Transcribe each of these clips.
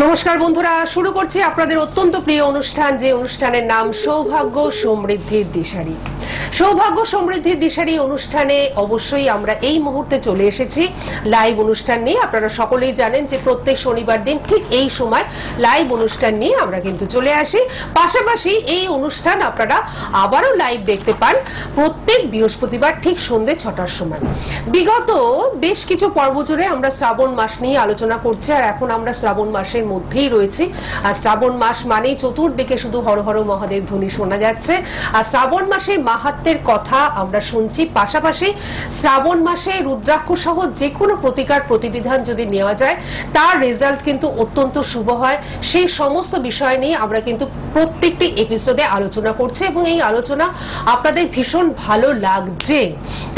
নমস্কার বন্ধুরা, শুরু করছি আপনাদের অত্যন্ত প্রিয় অনুষ্ঠান, যে অনুষ্ঠানের নাম সৌভাগ্য সমৃদ্ধির দিশারি। সৌভাগ্য সমৃদ্ধির দিশারি অনুষ্ঠানে অবশ্যই আমরা এই মুহূর্তে চলে এসেছি লাইভ অনুষ্ঠান নিয়ে। আপনারা সকলেই জানেন যে প্রত্যেক শনিবার দিন ঠিক এই সময় লাইভ অনুষ্ঠান নিয়ে আমরা কিন্তু চলে আসি। পাশাপাশি এই অনুষ্ঠান আপনারা আবারও লাইভ দেখতে পান প্রত্যেক বৃহস্পতিবার ঠিক সন্ধ্যে 6টার সময়। বিগত বেশ কিছু পর্ব জুড়ে আমরা শ্রাবণ মাস নিয়ে আলোচনা করছি, আর এখন আমরা শ্রাবণ মাসের মধ্যেই রয়েছি। আর শ্রাবণ মাস মানেই চতুর্দিকে শুধু হর হর মহাদেব ধ্বনি শোনা যাচ্ছে। আর শ্রাবণ মাসের মাহাত্ম্যের কথা আমরা শুনছি। পাশাপাশি শ্রাবণ মাসে রুদ্রাক্ষ সহ যে কোনো প্রতিকার প্রতিবিধান যদি নেওয়া যায় তার রেজাল্ট কিন্তু অত্যন্ত শুভ হয়। সেই সমস্ত বিষয় নিয়ে আমরা কিন্তু প্রত্যেকটি এপিসোডে আলোচনা করছি, এবং এই আলোচনা আপনাদের ভীষণ ভালো লাগছে।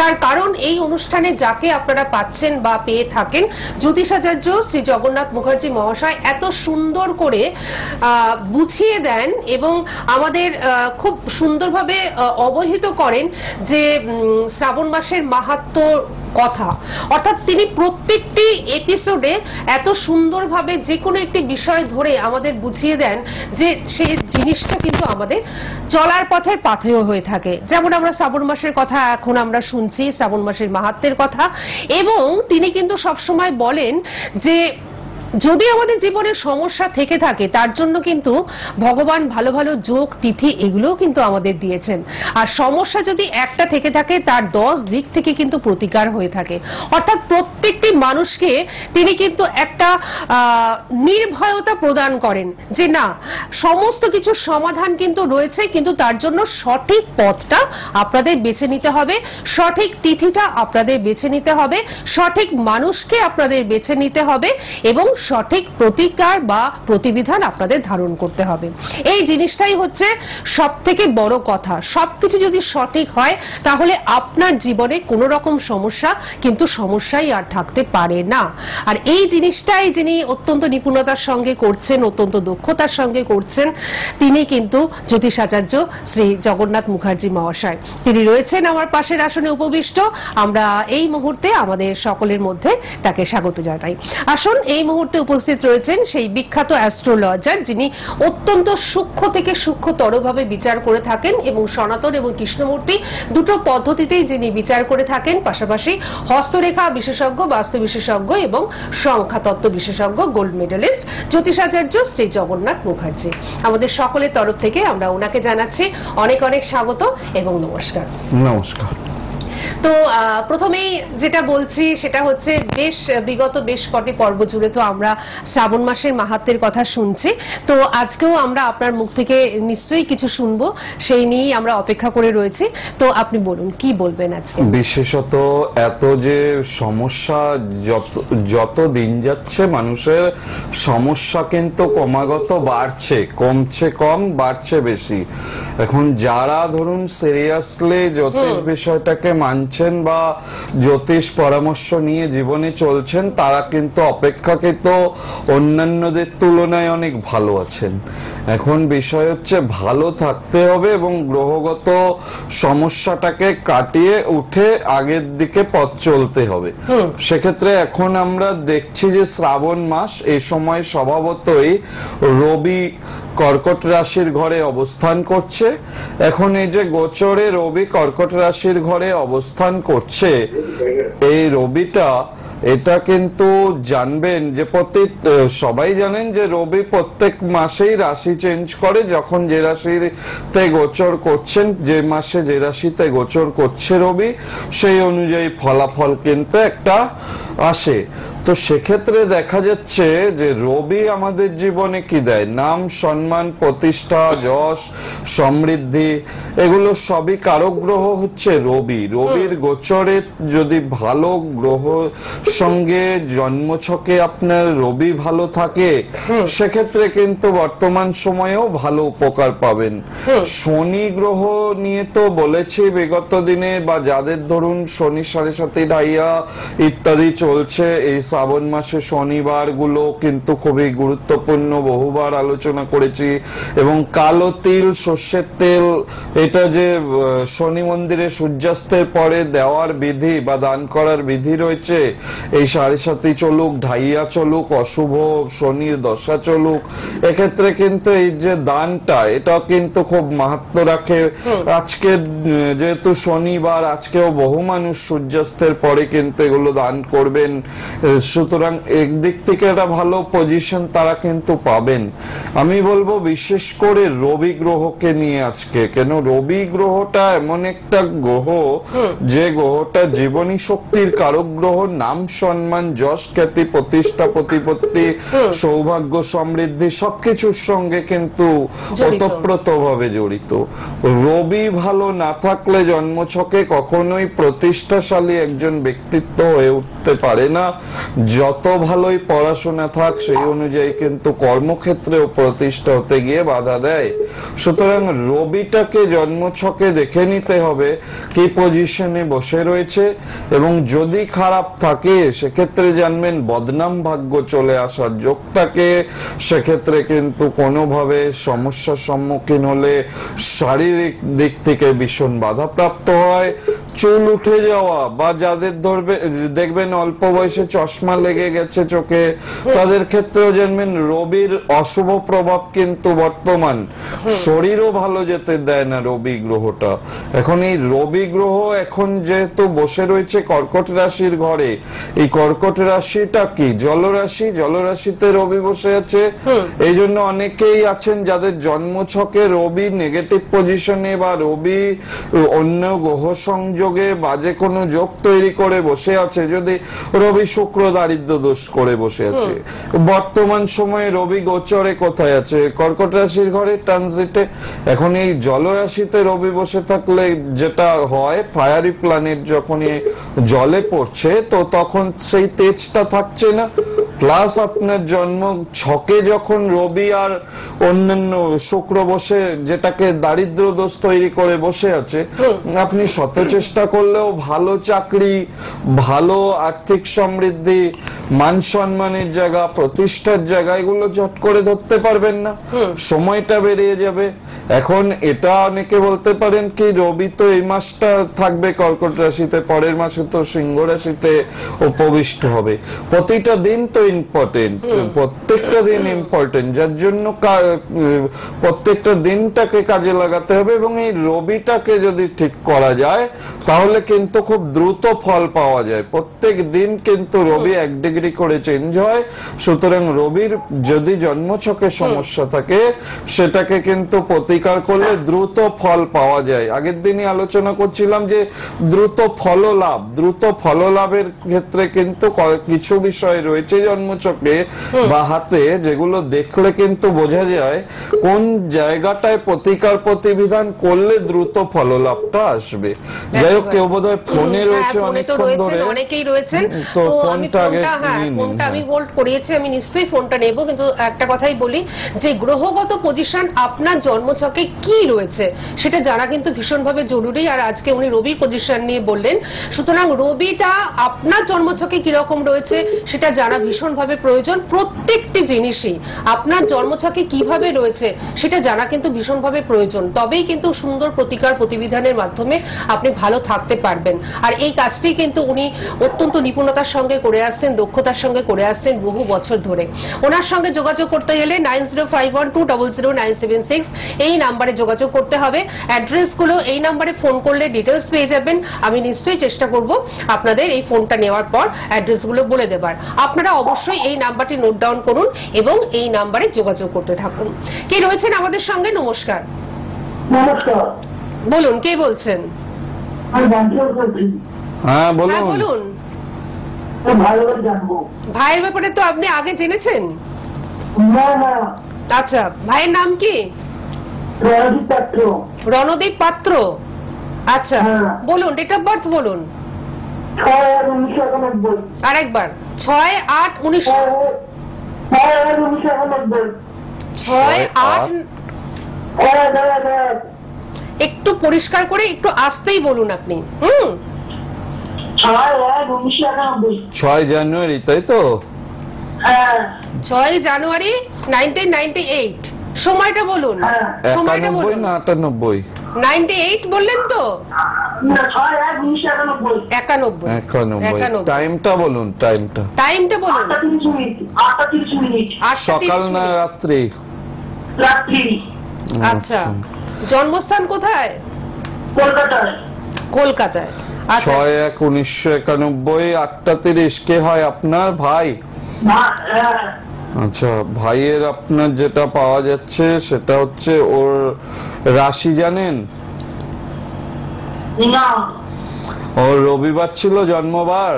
তার কারণ এই অনুষ্ঠানে যাকে আপনারা পাচ্ছেন বা পেয়ে থাকেন, জ্যোতিষাচার্য শ্রী জগন্নাথ মুখার্জি মহাশয় এত সুন্দর করে বুঝিয়ে দেন এবং আমাদের খুব সুন্দরভাবে অবহিত করেন যে শ্রাবণ মাসের মাহাত্ম্য কথা। অর্থাৎ তিনি প্রত্যেকটি এপিসোডে এত সুন্দরভাবে যে কোনো একটি বিষয় ধরে আমাদের বুঝিয়ে দেন যে সেই জিনিসটা কিন্তু আমাদের চলার পথের পাথেয় হয়ে থাকে। যেমন আমরা শ্রাবণ মাসের কথা এখন আমরা শুনছি, শ্রাবণ মাসের মাহাত্ম্যের কথা, এবং তিনি কিন্তু সবসময় বলেন যে যদি আমাদের জীবনে সমস্যা থেকে থাকে তার জন্য কিন্তু ভগবান ভালো ভালো যোগ তিথি এগুলোও কিন্তু আমাদের দিয়েছেন। আর সমস্যা যদি একটা থেকে থাকে তার 10 দিক থেকে কিন্তু প্রতিকার হয়ে থাকে। অর্থাৎ প্রত্যেকটি মানুষকে তিনি কিন্তু একটা নির্ভয়তা প্রদান করেন যে না, সমস্ত কিছু সমাধান কিন্তু রয়েছে, কিন্তু তার জন্য সঠিক পথটা আপনাদের বেছে নিতে হবে, সঠিক তিথিটা আপনাদের বেছে নিতে হবে, সঠিক মানুষকে আপনাদের বেছে নিতে হবে, এবং সঠিক প্রতিকার বা প্রতিবিধান আপনাদের ধারণ করতে হবে। এই জিনিসটাই হচ্ছে সব থেকে বড় কথা। সবকিছু যদি সঠিক হয় তাহলে আপনার জীবনে কোনো রকম সমস্যা কিন্তু সমস্যাই আর থাকতে পারে না। আর এই জিনিসটাই যিনি অত্যন্ত নিপুণতার সঙ্গে করছেন, অত্যন্ত দক্ষতার সঙ্গে করছেন, তিনি কিন্তু জ্যোতিষাচার্য শ্রী জগন্নাথ মুখার্জি মহাশয়। তিনি রয়েছেন আমার পাশের আসনে উপবিষ্ট। আমরা এই মুহূর্তে আমাদের সকলের মধ্যে তাকে স্বাগত জানাই। আসুন, এই মুহূর্তে উপস্থিত রয়েছেন সেই বিখ্যাত অ্যাস্ট্রোলজার, যিনি অত্যন্ত সূক্ষ্ম থেকে সূক্ষ্মতরভাবে বিচার করে থাকেন, এবং সনাতন এবং কৃষ্ণমূর্তি দুটো পদ্ধতিতেই যিনি বিচার করে থাকেন। পাশাপাশি হস্তরেখা বিশেষজ্ঞ, বাস্তু বিশেষজ্ঞ এবং সংখ্যাতত্ত্ব বিশেষজ্ঞ, গোল্ড মেডেলিস্ট জ্যোতিষাচার্য শ্রী জগন্নাথ মুখার্জি। আমাদের সকলের তরফ থেকে আমরা ওনাকে জানাচ্ছি অনেক অনেক স্বাগত এবং নমস্কার। নমস্কার। তো প্রথমেই যেটা বলছি সেটা হচ্ছে বিগত বেশ কটি পর্ব জুড়ে তো আমরা শ্রাবণ মাসের মাহাত্ম্যের কথা শুনছি। তো আজকেও আমরা আপনার মুখ থেকে নিশ্চয়ই কিছু শুনবো, সেই নিয়েই আমরা অপেক্ষা করে রয়েছি। তো আপনি বলুন, কি বলবেন আজকে? বিশেষত এত যে সমস্যা, যত দিন যাচ্ছে মানুষের সমস্যা কিন্তু ক্রমাগত বাড়ছে, কমছে কম, বাড়ছে বেশি। এখন যারা ধরুন সিরিয়াসলি জ্যোতিষ বিষয়টাকে মানছেন বা জ্যোতিষ পরামর্শ নিয়ে জীবনে চলছেন, তারা কিন্তু অপেক্ষাকৃত অন্যান্যদের তুলনায় অনেক ভালো আছেন। এখন বিষয় হচ্ছে ভালো থাকতে হবে এবং গ্রহগত সমস্যাটাকে কাটিয়ে উঠে আগের দিকে পথ চলতে হবে। সেক্ষেত্রে এখন আমরা দেখছি যে শ্রাবণ মাস, এই সময় স্বভাবতই রবি কর্কট রাশির ঘরে অবস্থান করছে। এখন এই যে গোচরে রবি কর্কট রাশির ঘরে অবস্থান করছে, এই রবিটা এটা কিন্তু জানবেন যে সবাই জানেন যে রবি প্রত্যেক মাসেই রাশি চেঞ্জ করে। যখন যে রাশিতে গোচর করছেন, যে মাসে যে রাশিতে গোচর করছে রবি, সেই অনুযায়ী ফলাফল কিন্তু একটা আসে। তো সেক্ষেত্রে দেখা যাচ্ছে যে রবি আমাদের জীবনে কি দেয়? নাম, সম্মান, প্রতিষ্ঠা, যশ, সমৃদ্ধি, এগুলো সবই কারক গ্রহ হচ্ছে রবি। রবির গোচরে যদি ভালো গ্রহ সঙ্গে জন্মছকে আপনার রবি ভালো থাকে, সেক্ষেত্রে কিন্তু বর্তমান সময়েও ভালো উপকার পাবেন। শনি গ্রহ নিয়ে তো বলেছি বিগত দিনে, বা যাদের ধরুন শনি 7.5 ঢাইয়া ইত্যাদি চলছে এই শ্রাবণ মাসে শনিবার গুলো কিন্তু খুবই গুরুত্বপূর্ণ, বহুবার আলোচনা করেছি। এবং কালো তিল, সর্ষের তেল, এটা যে শনি মন্দিরে সূর্যাস্তের পরে দেওয়ার বিধি বা দান করার বিধি রয়েছে, এই 7.5 চলুক, ঢাইয়া চলুক, অশুভ শনির দশা চলুক, এক্ষেত্রে কিন্তু এই যে দানটা, এটা কিন্তু খুব মাহাত্ম্য রাখে। আজকে যেহেতু শনিবার, আজকেও বহু মানুষ সূর্যাস্তের পরে কিন্তু এগুলো দান করবেন, সুতরাং একদিক থেকে একটা ভালো পজিশন তারা কিন্তু পাবেন। আমি বলবো বিশেষ করে রবি গ্রহকে নিয়ে আজকে, কেন রবি গ্রহটা এমন একটা গ্রহ যে গ্রহটা জীবনী শক্তির কারক গ্রহ, নাম সম্মান যশ খ্যাতি প্রতিষ্ঠা প্রতিপত্তি সৌভাগ্য সমৃদ্ধি সবকিছুর সঙ্গে কিন্তু ওতপ্রোত ভাবে জড়িত। রবি ভালো না থাকলে জন্মছকে কখনোই প্রতিষ্ঠাশালী একজন ব্যক্তিত্ব হয়ে উঠতে পারে না। যত ভালোই পড়াশোনা থাক, সেই অনুযায়ী কিন্তু কর্মক্ষেত্রেও প্রতিষ্ঠা হতে গিয়ে বাধা দেয়। সুতরাং রবিটাকে জন্মছকে দেখে নিতে হবে কি পজিশনে বসে রয়েছে, এবং যদি খারাপ থাকে সেক্ষেত্রে জানবেন বদনাম ভাগ্য চলে আসার যোগ থাকে। সেক্ষেত্রে কিন্তু কোনোভাবে সমস্যার সম্মুখীন হলে শারীরিক দিক থেকে ভীষণ বাধাপ্রাপ্ত হয়। চুল উঠে যাওয়া বা যাদের দেখবেন অল্প বয়সে চশমা লেগে গেছে চোখে, তাদের ক্ষেত্রেও জানবেন রবির অশুভ প্রভাব কিন্তু বর্তমান শরীরও ভালো যেতে দেয় না রবি গ্রহটা। এখন এই রবি গ্রহ এখন যেহেতু বসে রয়েছে কর্কট রাশির ঘরে, এই কর্কট রাশিটা কি জলরাশি, জলরাশিতে রবি বসে আছে। এই জন্য অনেকেই আছেন যাদের জন্মছকে রবি নেগেটিভ পজিশনে বা রবি অন্য গ্রহ সংযোগে বাজে কোনো যোগ তৈরি করে বসে আছে। যদি রবি শুক্র দারিদ্র দোষ করে বসে আছে, বর্তমান সময়ে রবি গোচরে কোথায় আছে? কর্কট রাশির ঘরে ট্রানজিটে। এখন এই জলরাশিতে রবি বসে থাকলে যেটা হয়, ফায়ারি প্ল্যানেট যখনই জলে পড়ছে তো তখন সেই তেজটা থাকছে না। প্লাস আপনার জন্ম ছকে যখন রবি আর অন্যান্য শুক্র বসে যেটাকে দারিদ্র দোষ তৈরি করে বসে আছে, আপনি শত চেষ্টা করলেও ভালো চাকরি, ভালো আর্থিক সমৃদ্ধি, মান সম্মানের জায়গা, প্রতিষ্ঠার জায়গা, এগুলো জট করে ধরতে পারবেন না, সময়টা বেরিয়ে যাবে। এখন এটা অনেকে বলতে পারেন কি রবি তো এই মাসটা থাকবে কর্কট রাশিতে, পরের মাসে তো সিংহ রাশিতে উপবিষ্ট হবে। প্রতিটা দিন তো ইম্পর্টেন্ট, প্রত্যেকটা দিন ইম্পর্টেন্ট, যার জন্য প্রত্যেকটা দিনটাকে কাজে লাগাতে হবে। এবং এই রবিটাকে যদি ঠিক করা যায় তাহলে কিন্তু খুব দ্রুত ফল পাওয়া যায়। প্রত্যেক দিন কিন্তু রবি 1 ডিগ্রি করে চেঞ্জ হয়। সুতরাং রবির যদি জন্মছকে সমস্যা থাকে সেটাকে কিন্তু প্রতিকার করলে দ্রুত ফল পাওয়া যায়। আগের দিনই আলোচনা করছিলাম যে দ্রুত ফললাভ, দ্রুত ফললাভের ক্ষেত্রে কিন্তু কিছু বিষয় রয়েছে জন্মছকে বা হাতে, যেগুলো দেখলে কিন্তু বোঝা যায় কোন জায়গাটায় প্রতিকার প্রতিবিধান করলে দ্রুত ফললাভটা আসবে। যাই হোক, কেউ বোধহয় ফোনে রয়েছে অনেকক্ষণ ধরে, অনেকেই রয়েছেন, তো ফোনটা আমি হোল্ড করিয়েছি, আমি নিশ্চয়ই ফোনটা নেব। কিন্তু একটা কথাই বলি যে গ্রহগত পজিশন আপনার জন্মছকে কি রয়েছে সেটা জানা কিন্তু ভীষণভাবে জরুরি। আর আজকে উনি রবির পজিশন নিয়ে বললেন, সুতরাং রবিটা আপনার জন্মছকে কিরকম রয়েছে সেটা জানা ভীষণভাবে প্রয়োজন। প্রত্যেকটি জিনিসই আপনার জন্মছকে কিভাবে রয়েছে সেটা জানা কিন্তু ভীষণভাবে প্রয়োজন, তবেই কিন্তু সুন্দর প্রতিকার প্রতিবিধানের মাধ্যমে আপনি ভালো থাকতে পারবেন। আর এই কাজটি কিন্তু উনি অত্যন্ত নিপুণতার সঙ্গে করে আসছেন, দক্ষতার সঙ্গে করে আসছেন বহু বছর ধরে। ওনার সঙ্গে যোগাযোগ করতে গেলে 9051200976 এই নাম্বারে যোগাযোগ করতে হবে। অ্যাড্রেসগুলো এই নাম্বারে ফোন করলে ডিটেলস পেয়ে যাবেন। আমি নিশ্চয়ই চেষ্টা করব আপনাদের এই ফোনটা নেওয়ার পর অ্যাড্রেসগুলো বলে দেবার। আপনারা অবশ্যই এই নাম্বারটি নোট ডাউন করুন এবং এই নাম্বারে যোগাযোগ করতে থাকুন। কে রয়েছেন আমাদের সঙ্গে? নমস্কার। নমস্কার। বলুন, কে বলছেন? হ্যাঁ বলুন। বলুন। ভাইয়ের ব্যাপারে তো আপনি আগে জেনেছেন? আচ্ছা, ভাইয়ের নাম কি? রণদীপ পাত্র। আচ্ছা, বলুন, ডেট অফ বার্থ বলুন। 6/8/1991। আরেকবার। 6/8/1991। একটু পরিষ্কার করে একটু আস্তেই বলুন আপনি। 6 জানুয়ারি, তাই তো? 6 জানুয়ারি 1998। সময়টা বলুন, সময়টা 91 বলুন। না 98? 98 বললেন তো? 91। 91। টাইমটা বলুন, টাইমটা। টাইমটা বলুন। 8টা সকাল 30 না মিনিট। রাত্রি? আচ্ছা, জন্মস্থান কোথায়? কলকাতায়। আচ্ছা, 6/1/1991, 8টা 30। কে হয় আপনার ভাই? আচ্ছা, ভাইয়ের আপনার যেটা পাওয়া যাচ্ছে সেটা হচ্ছে ওর রাশি জানেন? ওর রবিবার ছিল জন্মবার।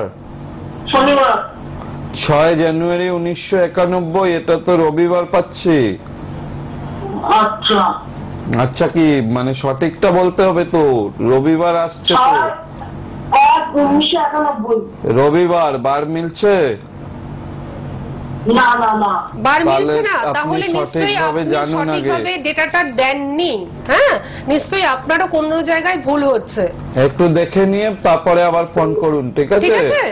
6 জানুয়ারি 1991, এটা তো রবিবার পাচ্ছি। আচ্ছা, কি মানে সঠিকটা বলতে হবে তো, রবিবার আসছে তো। রবিবার বার মিলছে? বার মিলছে তাহলে না? আপনি তাহলে নিশ্চয়ই সঠিকভাবে আপনি জানুন আগে। সঠিকভাবে ডেটাটা দেননি। হ্যাঁ, নিশ্চয়ই আপনারও কোনো জায়গায় ভুল হচ্ছে। একটু দেখে নিয়ে তারপরে আবার ফোন করুন, ঠিক ঠিক আছে? আছে,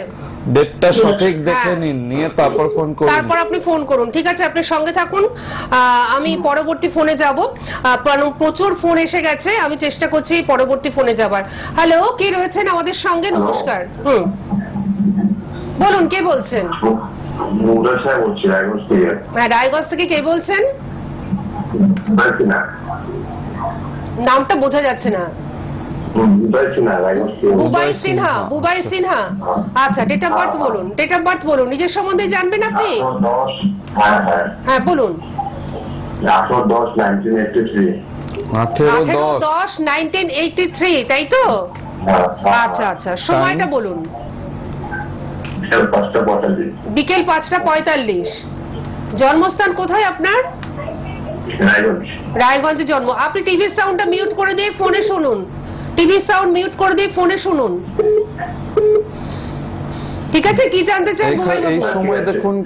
ডেটটা সঠিক দেখে হ্যাঁ। নিন, নিয়ে তারপর ফোন করুন। তারপর আপনি ফোন করুন, ঠিক আছে? আপনি সঙ্গে থাকুন, আমি পরবর্তী ফোনে যাব। প্রচুর ফোন এসে গেছে, আমি চেষ্টা করছি পরবর্তী ফোনে যাবার। হ্যালো, কে রয়েছেন আমাদের সঙ্গে? নমস্কার। বলুন, কে বলছেন? হ্যাঁ, রায়গঞ্জ থেকে। কে বলছেন? নামটা বোঝা যাচ্ছে না। বুবাই সিনহা। বুবাই সিনহা। আচ্ছা, ডেট অফ বার্থ বলুন। ডেট অফ বার্থ বলুন। নিজের সম্বন্ধে জানবেন আপনি? হ্যাঁ, বলুন। 18/10/1983, তাই তো? আচ্ছা আচ্ছা, সময়টা বলুন। বিকেল 5:45। জন্মস্থান কোথায় আপনার? রায়গঞ্জে জন্ম। আপনি টিভির সাউন্ডটা মিউট করে দিয়ে ফোনে শুনুন। টিভির সাউন্ড মিউট করে দিয়ে ফোনে শুনুন, ঠিক আছে? কি জানতে চান? এই সময় দেখুন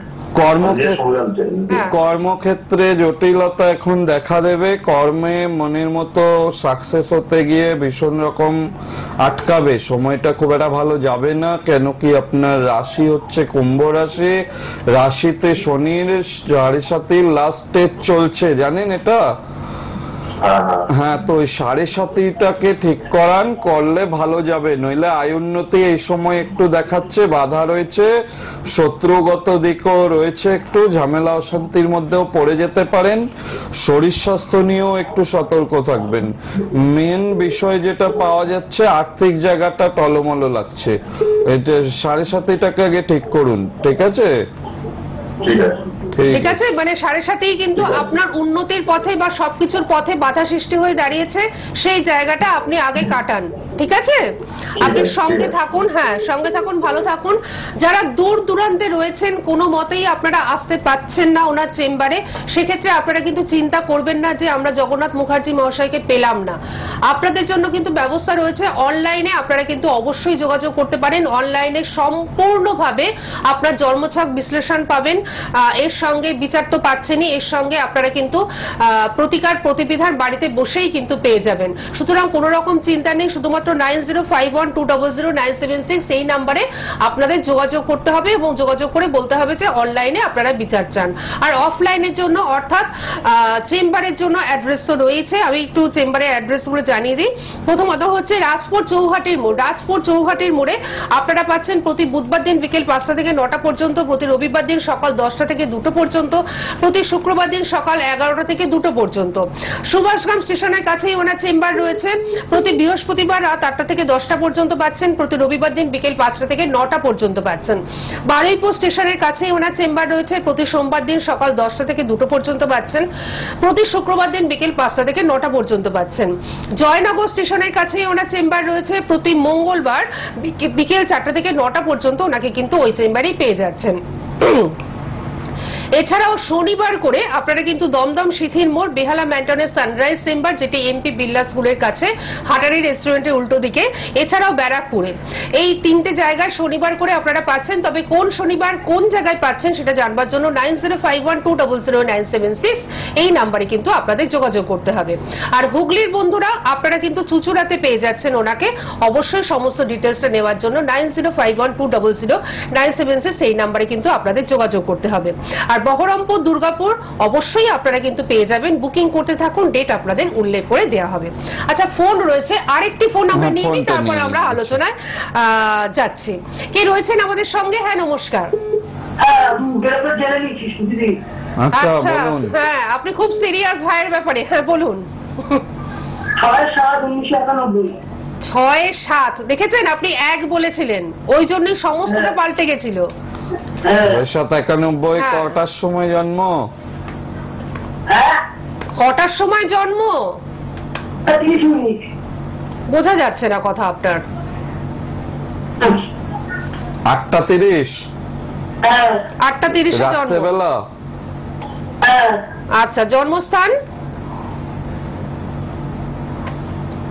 হ্যাঁ। কর্মক্ষেত্রে জটিলতা এখন দেখা দেবে। কর্মে মনের মতো সাকসেস হতে গিয়ে ভীষণ রকম আটকাবে। সময়টা খুব একটা ভালো যাবে না, কেন কি আপনার রাশি হচ্ছে কুম্ভ রাশি। রাশিতে শনির 7.5 লাস্ট স্টেজ চলছে, জানেন এটা? হ্যাঁ, তো ওই 7.5টাকে ঠিক করান, করলে ভালো যাবে। নইলে আয় উন্নতি এই সময় একটু দেখাচ্ছে, বাধা রয়েছে, শত্রুগত দিকও রয়েছে, একটু ঝামেলা অশান্তির মধ্যেও পড়ে যেতে পারেন। শরীর স্বাস্থ্য নিয়েও একটু সতর্ক থাকবেন। মেন বিষয় যেটা পাওয়া যাচ্ছে, আর্থিক জায়গাটা টলমলো লাগছে। এটা 7.5টাকে আগে ঠিক করুন, ঠিক আছে? ঠিক আছে, মানে 7.5 কিন্তু আপনার উন্নতির পথে বা সবকিছুর পথে বাধা সৃষ্টি হয়ে দাঁড়িয়েছে। সেই জায়গাটা আপনি আগে কাটান, ঠিক আছে? আপনি সঙ্গে থাকুন, হ্যাঁ সঙ্গে থাকুন, ভালো থাকুন। যারা দূর দূরান্তে রয়েছেন, কোনো মতেই আপনারা আসতে পাচ্ছেন না ওনার চেম্বারে, সেক্ষেত্রে আপনারা কিন্তু চিন্তা করবেন না যে আমরা জগন্নাথ মুখার্জি মহাশয়কে পেলাম না। আপনাদের জন্য কিন্তু ব্যবস্থা রয়েছে। অনলাইনে আপনারা কিন্তু অবশ্যই যোগাযোগ করতে পারেন। অনলাইনে সম্পূর্ণভাবে আপনার জন্মছক বিশ্লেষণ পাবেন। এর সঙ্গে বিচার তো পাচ্ছেনই, এর সঙ্গে আপনারা কিন্তু প্রতিকার প্রতিবিধান বাড়িতে বসেই কিন্তু পেয়ে যাবেন। সুতরাং কোনো রকম চিন্তা নেই। শুধুমাত্র 9051200976 এই নাম্বারে আপনাদের যোগাযোগ করতে হবে এবং যোগাযোগ করে বলতে হবে যে অনলাইনে আপনারা বিচার চান। আর অফলাইনের জন্য অর্থাৎ চেম্বারের জন্য অ্যাড্রেস তো রয়েছে। আমি একটু চেম্বারের অ্যাড্রেসগুলো জানিয়ে দিই। প্রথমত হচ্ছে রাজপুর চৌহাটির মোড়। রাজপুর চৌহাটির মোড়ে আপনারা পাচ্ছেন প্রতি বুধবার দিন বিকেল 5টা থেকে 9টা পর্যন্ত, প্রতি রবিবার দিন সকাল 10টা থেকে 2টো পর্যন্ত, প্রতি শুক্রবার দিন সকাল 11টা থেকে 2টো পর্যন্ত। সুভাষগ্রাম স্টেশনের কাছেই ওনার চেম্বার রয়েছে। প্রতি বৃহস্পতিবার রাত 8টা থেকে 10টা পর্যন্ত পাচ্ছেন, প্রতি রবিবার দিন বিকেল 5টা থেকে 9টা পর্যন্ত পাচ্ছেন। বারুইপুর স্টেশনের কাছেই ওনার চেম্বার রয়েছে। প্রতি সোমবার দিন সকাল 10টা থেকে 2টো পর্যন্ত পাচ্ছেন, প্রতি শুক্রবার দিন বিকেল 5টা থেকে 9টা পর্যন্ত পাচ্ছেন। জয়নগর স্টেশনের কাছেই ওনার চেম্বার রয়েছে। প্রতি মঙ্গলবার বিকেল 4টা থেকে 9টা পর্যন্ত ওনাকে কিন্তু ওই চেম্বারেই পেয়ে যাচ্ছেন। এছাড়াও শনিবার করে আপনারা কিন্তু দমদম শিথির মোড় বেহালা ম্যান্টনের সানরাইজ চেম্বার, যেটি এমপি বিল্লা স্কুলের কাছে হাটারি রেস্টুরেন্টের উল্টো দিকে, এছাড়াও ব্যারাকপুরে, এই 3টে জায়গায় শনিবার করে আপনারা পাচ্ছেন। তবে কোন শনিবার কোন জায়গায় পাচ্ছেন সেটা জানবার জন্য 9051200976 এই নাম্বারে কিন্তু আপনাদের যোগাযোগ করতে হবে। আর হুগলির বন্ধুরা আপনারা কিন্তু চুচুড়াতে পেয়ে যাচ্ছেন ওনাকে, অবশ্যই সমস্ত ডিটেলসটা নেওয়ার জন্য 9051200976 এই নাম্বারে কিন্তু আপনাদের যোগাযোগ করতে হবে। আর বহরমপুর, দুর্গাপুর অবশ্যই আপনারা কিন্তু পেয়ে যাবেন, বুকিং করতে থাকুন, ডেট আপনাদের উল্লেখ করে দেওয়া হবে। আচ্ছা, ফোন রয়েছে, আরেকটি ফোন আমরা নিয়ে নিই, তারপর আমরা আলোচনায় যাচ্ছি। কে রয়েছেন আমাদের সঙ্গে? হ্যাঁ, নমস্কার। আচ্ছা, হ্যাঁ, আপনি খুব সিরিয়াস ভাইয়ের ব্যাপারে, হ্যাঁ বলুন। 6-7 দেখেছেন, আপনি 1 বলেছিলেন, ওই জন্যই সমস্তটা পাল্টে গেছিল। 91 কটার সময় জন্ম? কটার সময় জন্ম বোঝা যাচ্ছে না কথা আপনার। 8:30। 8:30 জন্ম, রাত্রেবেলা। আচ্ছা, জন্মস্থান?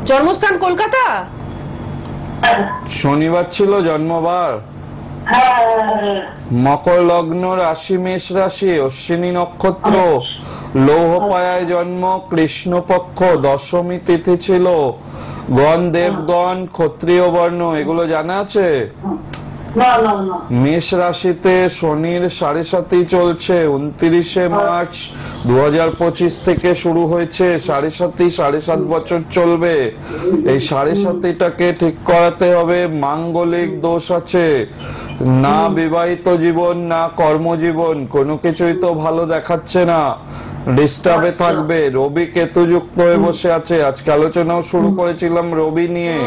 জন্মস্থান কলকাতা? শনিবার ছিল জন্মবার। মকর লগ্ন, রাশি মেষ রাশি, অশ্বিনী নক্ষত্র, লৌহপায়ায় জন্ম, কৃষ্ণপক্ষ, দশমী তিথি ছিল, গণ দেবগণ, ক্ষত্রিয় বর্ণ, এগুলো জানা আছে? মেষ রাশিতে শনির 7.5 চলছে, 29 মার্চ 2025 থেকে শুরু হয়েছে। 7.5 বছর চলবে। এই 7.5টাকে ঠিক করাতে হবে। মাঙ্গলিক দোষ আছে, না বিবাহিত জীবন না কর্মজীবন, কোনো কিছুই তো ভালো দেখাচ্ছে না, ডিস্টার্বে থাকবে। রবি কেতু যুক্ত হয়ে বসে আছে, আজকে আলোচনাও শুরু করেছিলাম রবি নিয়ে।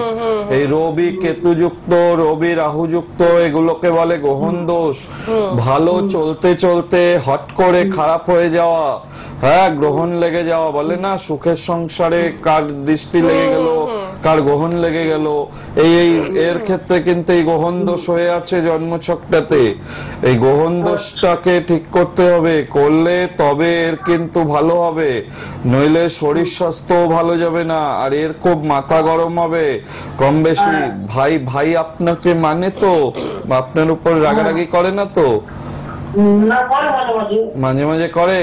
এই রবি কেতু যুক্ত, রবি রাহু যুক্ত, এগুলোকে বলে গ্রহণ দোষ। ভালো চলতে চলতে হট করে খারাপ হয়ে যাওয়া, হ্যাঁ, গ্রহণ লেগে যাওয়া, বলে না সুখের সংসারে কার দৃষ্টি লেগে গেল, কার গ্রহণ লেগে গেল, এর ক্ষেত্রে কিন্তু এই গ্রহণ দোষ হয়ে আছে জন্মছকটাতে। এই গ্রহণ দোষটাকে ঠিক করতে হবে, করলে তবে এর কিন্তু ভালো হবে, নইলে শরীর স্বাস্থ্য ভালো যাবে না, আর এর খুব মাথা গরম হবে কম বেশি। ভাই আপনাকে মানে তো, আপনার উপর রাগারাগি করে না তো? মাঝে মাঝে করে,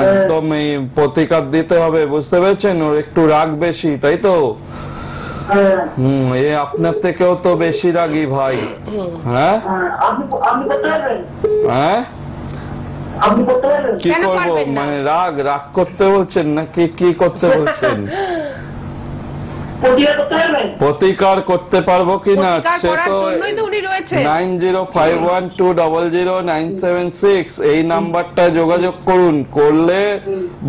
একদম এই প্রতিকার দিতে হবে, বুঝতে পেরেছেন? ওর একটু রাগ বেশি, তাই তো? এ আপনার থেকেও তো বেশি রাগী ভাই। হ্যাঁ, হ্যাঁ, কি করবো, মানে রাগ করতে বলছেন নাকি কি করতে বলছেন? প্রতিকার করতে পারবো কিনা সে তো 9051200976 এই নাম্বারটা যোগাযোগ করুন, করলে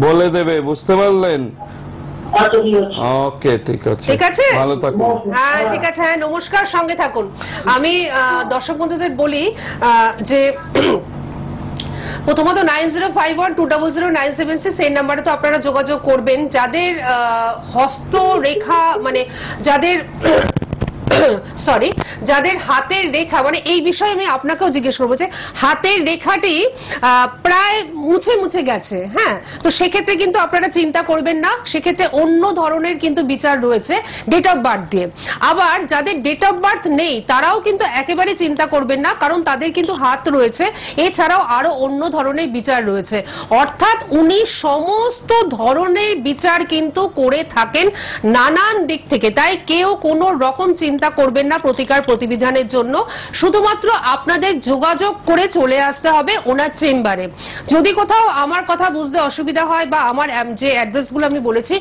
বলে দেবে, বুঝতে পারলেন? ওকে, ঠিক আছে, ভালো থাকুন। হ্যাঁ, ঠিক আছে, হ্যাঁ, নমস্কার, সঙ্গে থাকুন। আমি দর্শক বন্ধুদের বলি যে প্রথমত 9051200976 এই নাম্বারে তো আপনারা যোগাযোগ করবেন। যাদের হস্তরেখা, মানে যাদের সরি, যাদের হাতের রেখা, মানে এই বিষয়ে আমি আপনাকেও জিজ্ঞেস করবো যে হাতের রেখাটি প্রায় মুছে মুছে গেছে, হ্যাঁ, তো সেক্ষেত্রে কিন্তু আপনারা চিন্তা করবেন না, সেক্ষেত্রে অন্য ধরনের কিন্তু বিচার রয়েছে ডেট অফ বার্থ দিয়ে। আবার যাদের ডেট অফ বার্থ নেই তারাও কিন্তু একেবারে চিন্তা করবেন না, কারণ তাদের কিন্তু হাত রয়েছে, এছাড়াও আরো অন্য ধরনের বিচার রয়েছে। অর্থাৎ উনি সমস্ত ধরনের বিচার কিন্তু করে থাকেন নানান দিক থেকে, তাই কেউ কোনো রকম চিন্তা করবেন না প্রতিকার প্রতিবিধানের জন্য। শুধুমাত্র আপনাদের যোগাযোগ করে চলে আসতে হবে ওনার চেম্বারে। যদি কোথাও আমার কথা বুঝতে অসুবিধা হয় বা আমার যে অ্যাড্রেসগুলো আমি বলেছি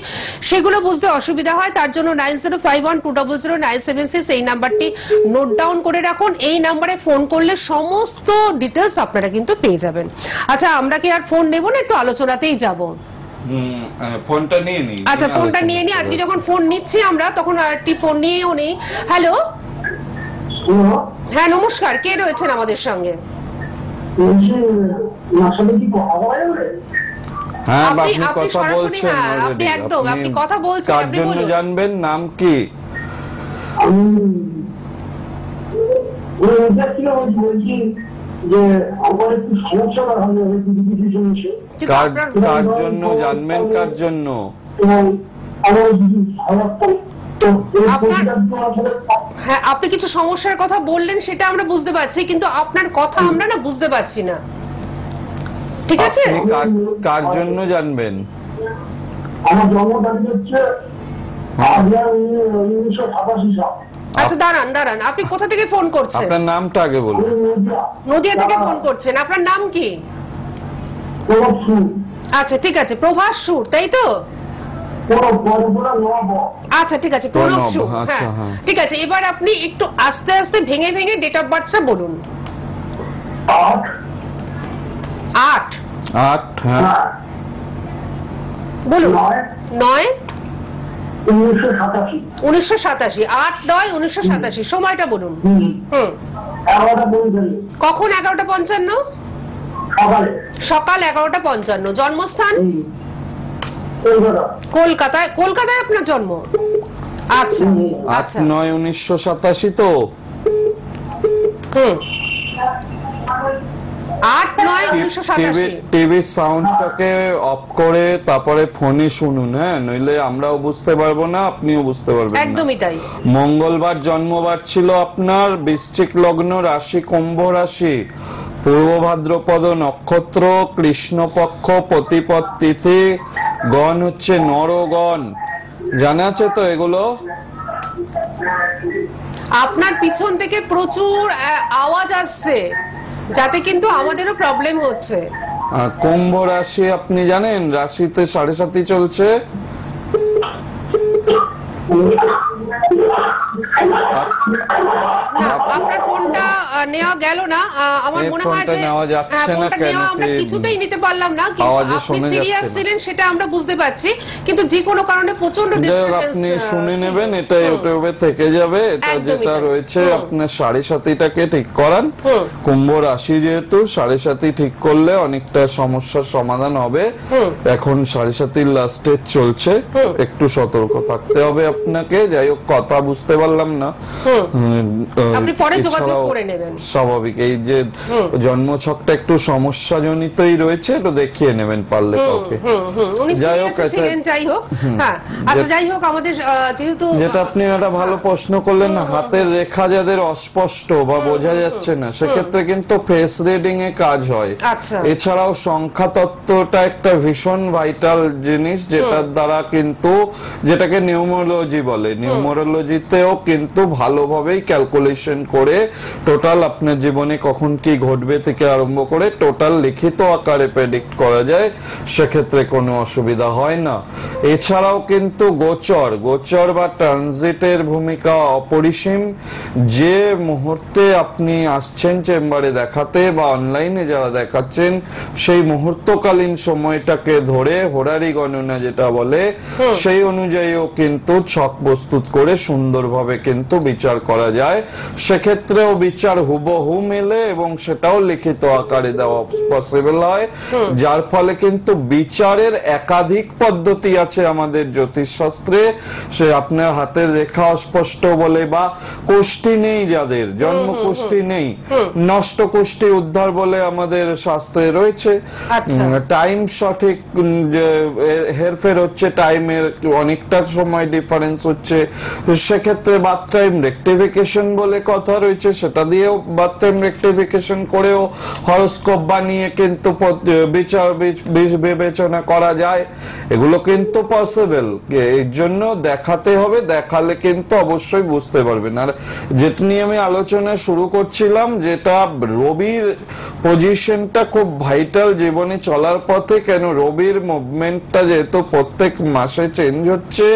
সেগুলো বুঝতে অসুবিধা হয়, তার জন্য 9051200976 এই নাম্বারটি নোট ডাউন করে রাখুন। এই নাম্বারে ফোন করলে সমস্ত ডিটেলস আপনারা কিন্তু পেয়ে যাবেন। আচ্ছা, আমরা কি আর ফোন নেব না, একটু আলোচনাতেই যাব? ফোনটা নিয়ে নি। আচ্ছা, ফোনটা নিয়ে নি। আজকে যখন ফোন নিচ্ছি আমরা, তখন আরেকটি ফোন নিয়েও নেই। হ্যালো, হ্যাঁ, নমস্কার, কে রয়েছেন আমাদের সঙ্গে? হ্যাঁ, আপনি কথা বলছেন, আপনি একদম আপনি কথা বলছেন, কার জন্য জানবেন? নাম কি? যে আমার একটু সমস্যা দেখা যাবে কিছু কিছু জিনিসে, কিন্তু কার আপনার কার জন্য জানবেন? কার জন্য? এবং আমার কিছু খারাপ থাকে। তো এই আপনার- প্রতিকারটা আসলে হ্যাঁ, আপনি কিছু সমস্যার কথা বললেন, সেটা আমরা বুঝতে পারছি, কিন্তু আপনার কথা আমরা না বুঝতে পারছি না। ঠিক আছে, আপনি কার জন্য জানবেন? আমার জন্ম তারিখ হচ্ছে 1987 সাল। আচ্ছা দাঁড়ান দাঁড়ান, আপনি কোথা থেকে ফোন করছেন? আপনার নামটা আগে বলুন। আমি নদিয়া। নদিয়া থেকে ফোন করছেন, আপনার নাম কি? প্রভাব সুর। আচ্ছা ঠিক আছে, প্রভাস সুর, তাই তো? আচ্ছা ঠিক আছে, প্রণব প্রণব, সুর। আচ্ছা, হ্যাঁ হ্যাঁ। ঠিক আছে, এবার আপনি একটু আস্তে আস্তে ভেঙে ভেঙে ডেট অফ বার্থটা বলুন। 8 8 8, হ্যাঁ, বলুন। 9 9 1987। 1987, 8/9/1987, সময়টা বলুন। হুম, 11টা 45 কখন? 11:55, সকালে। সকাল 11:55। জন্মস্থান? কলকাতা। কলকাতায়। কলকাতায় আপনার জন্ম? আচ্ছা 8, আচ্ছা, 9, 1987 তো। হুম, 8/9/1987। টিভি সাউন্ডটাকে অফ করে তারপরে ফোনে শুনুন, হ্যাঁ, নইলে আমরাও বুঝতে পারবো না, আপনিও বুঝতে পারবেন না। একদমই তাই। মঙ্গলবার জন্মবার ছিল আপনার, বৃশ্চিক লগ্ন, রাশি কুম্ভ রাশি, পূর্ব ভাদ্রপদ নক্ষত্র, কৃষ্ণপক্ষ, প্রতিপদ তিথি, গণ হচ্ছে নরগণ। জানা আছে তো এগুলো? আপনার পিছন থেকে প্রচুর আওয়াজ আসছে, যাতে কিন্তু আমাদেরও প্রবলেম হচ্ছে। কুম্ভ রাশি আপনি জানেন, রাশিতে 7.5 চলছে। না, আপনার ফোনটা নেওয়া গেল না। আমার এই মনে হয় ফোনটা যে নেওয়া যাচ্ছে না ফোনটা কেন নেওয়া আমরা কি? কিছুতেই নিতে পারলাম না, কিন্তু আওয়াজে আপনি শোনা সিরিয়াস যাচ্ছে না। ছিলেন সেটা আমরা বুঝতে পারছি, কিন্তু যে কোনো কারণে প্রচন্ড যাই হোক, ডিস্টারবেন্স আপনি শুনে নেবেন, এটা ইউটিউবে থেকে যাবে। এটা একদমই যেটা তাই। রয়েছে, আপনার 7.5টাকে ঠিক করান। হুম। কুম্ভ রাশি যেহেতু 7.5 ঠিক করলে অনেকটা সমস্যার সমাধান হবে। এখন 7.5 লাস্ট স্টেজ চলছে, একটু সতর্ক থাকতে হবে আপনাকে। যাই হোক, কথা বুঝতে পারলাম না। আপনি পরে যোগাযোগ এছাড়াও করে নেবেন। স্বাভাবিক, এই যে জন্মছকটা একটু সমস্যা জনিতই রয়েছে, একটু দেখিয়ে নেবেন পারলে কাউকে। উনি যাই হোক, সিরিয়াস ছিলেন। যাই হোক, হ্যাঁ, আচ্ছা যাই হোক, আমাদের যেহেতু যেটা আপনি একটা ভালো প্রশ্ন করলেন, হাতের রেখা যাদের অস্পষ্ট বা বোঝা যাচ্ছে না, সেক্ষেত্রে কিন্তু ফেস রিডিং এ কাজ হয়। আচ্ছা। এছাড়াও সংখ্যা তত্ত্বটা একটা ভীষণ ভাইটাল জিনিস, যেটার দ্বারা কিন্তু, যেটাকে নিউমোলজি বলে, নিউমোলজিতেও কিন্তু ভালোভাবেই ক্যালকুলেশন করে টোটাল আপনার জীবনে কখন কি ঘটবে থেকে আরম্ভ করে টোটাল লিখিত আকারে প্রেডিক্ট করা যায়। সেক্ষেত্রে কোনো অসুবিধা হয় না। এছাড়াও কিন্তু গোচর বা ট্রানজিটের ভূমিকা অপরিসীম। যে মুহূর্তে আপনি আসছেন চেম্বারে দেখাতে বা অনলাইনে যারা দেখাচ্ছেন, সেই মুহূর্তকালীন সময়টাকে ধরে হোরারি গণনা যেটা বলে, সেই অনুযায়ীও কিন্তু ছক প্রস্তুত করে সুন্দরভাবে কিন্তু বিচার করা যায়। সেক্ষেত্রেও বিচার হুবহু মেলে এবং সেটাও লিখিত আকারে দেওয়া পসিবল হয়, যার ফলে কিন্তু বিচারের একাধিক পদ্ধতি আছে আমাদের জ্যোতিষ শাস্ত্রে। সে আপনার হাতের রেখা অস্পষ্ট বলে বা কোষ্ঠী নেই, যাদের জন্ম কোষ্ঠী নেই, নষ্ট কোষ্ঠী উদ্ধার বলে আমাদের শাস্ত্রে রয়েছে। আচ্ছা। টাইম সঠিক হেরফের হচ্ছে, টাইমের অনেকটা সময় ডিফারেন্স হচ্ছে, সেক্ষেত্রে বার্থ টাইম রেকটিফিকেশন বলে কথা রয়েছে, সেটা দিয়েও বার্থ টাইম রেকটিফিকেশন করেও হরোস্কোপ বানিয়ে কিন্তু বিচার বিবেচনা করা যায়। এগুলো কিন্তু পসিবল, এর জন্য দেখাতে হবে, দেখালে কিন্তু অবশ্যই বুঝতে পারবেন। আর যেটা নিয়ে আমি আলোচনা শুরু করছিলাম, যেটা রবির পজিশনটা খুব ভাইটাল জীবনে চলার পথে। কেন? রবির মুভমেন্টটা যেহেতু প্রত্যেক মাসে চেঞ্জ হচ্ছে,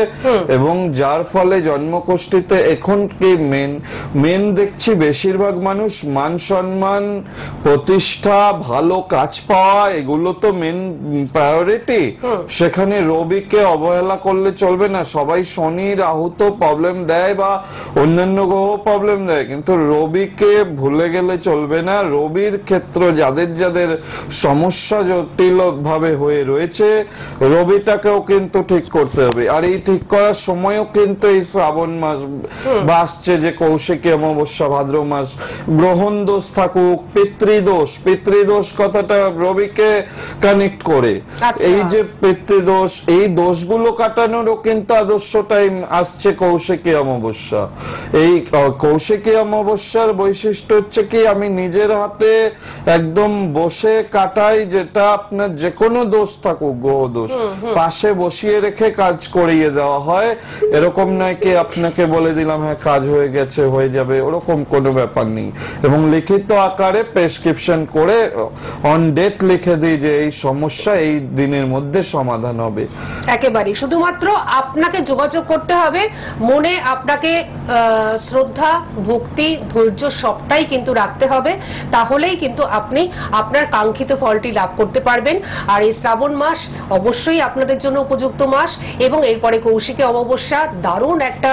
এবং যার ফলে জন্মকুষ্ঠিতে এখন কি মেন দেখছি বেশিরভাগ মানুষ মান সম্মান, প্রতিষ্ঠা, ভালো কাজ পাওয়া, এগুলো তো মেন প্রায়োরিটি। সেখানে রবিকে অবহেলা করলে চলবে না। সবাই শনি রাহু তো প্রবলেম দেয় বা অন্যান্য গ্রহ প্রবলেম দেয়, কিন্তু রবিকে ভুলে গেলে চলবে না। রবির ক্ষেত্র যাদের যাদের সমস্যা জটিল ভাবে হয়ে রয়েছে, রবিটাকেও কিন্তু ঠিক করতে হবে। আর এই ঠিক করার সময়ও কিন্তু এই শ্রাবণ মাস বা আসছে যে কৌশিকী অমাবস্যা ভাদ্র মাস, গ্রহণ দোষ থাকুক, পিতৃদোষ কথাটা রবিকে কানেক্ট করে, আচ্ছা। এই যে পিতৃদোষ, এই দোষগুলো কাটানোরও কিন্তু আদর্শ টাইম আসছে কৌশিকী অমাবস্যা। এই কৌশিকী অমাবস্যার বৈশিষ্ট্য হচ্ছে কি, আমি নিজের হাতে একদম বসে কাটাই, যেটা আপনার যে কোনো দোষ থাকুক, গ্রহ দোষ, পাশে বসিয়ে রেখে কাজ করিয়ে দেওয়া হয়। এরকম নয় কি আপনাকে বলে দিলাম হ্যাঁ কাজ হয়ে গেছে, হয়ে যাবে, ওরকম কোনো ব্যাপার নেই। এবং লিখিত আকারে প্রেসক্রিপশন করে অন ডেট লিখে দিই যে এই সমস্যা এই দিনের মধ্যে সমাধান হবে। একেবারে শুধুমাত্র আপনাকে যোগাযোগ করতে হবে, মনে আপনাকে শ্রদ্ধা, ভক্তি, ধৈর্য সবটাই কিন্তু রাখতে হবে, তাহলেই কিন্তু আপনি আপনার কাঙ্ক্ষিত ফলটি লাভ করতে পারবেন। আর এই শ্রাবণ মাস অবশ্যই আপনাদের জন্য উপযুক্ত মাস, এবং এরপরে কৌশিকী অমাবস্যা, দারুণ একটা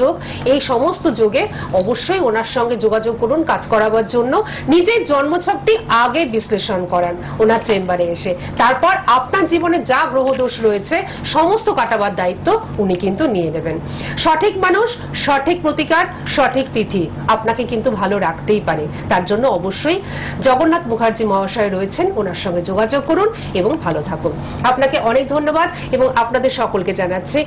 যোগ। এই সমস্ত যোগে অবশ্যই ওনার সঙ্গে যোগাযোগ করুন কাজ করাবার জন্য। নিজের জন্মছকটি আগে বিশ্লেষণ করান ওনার চেম্বারে এসে, তারপর আপনার জীবনে যা গ্রহদোষ রয়েছে সমস্ত কাটাবার দায়িত্ব উনি কিন্তু নিয়ে নেবেন। সঠিক মানুষ, সঠিক প্রতিকার, সঠিক তিথি আপনাকে কিন্তু ভালো রাখতেই পারে। তার জন্য অবশ্যই জগন্নাথ মুখার্জি মহাশয় রয়েছেন, ওনার সঙ্গে যোগাযোগ করুন এবং ভালো থাকুন। আপনাকে অনেক ধন্যবাদ এবং আপনাদের সকলকে জানাচ্ছি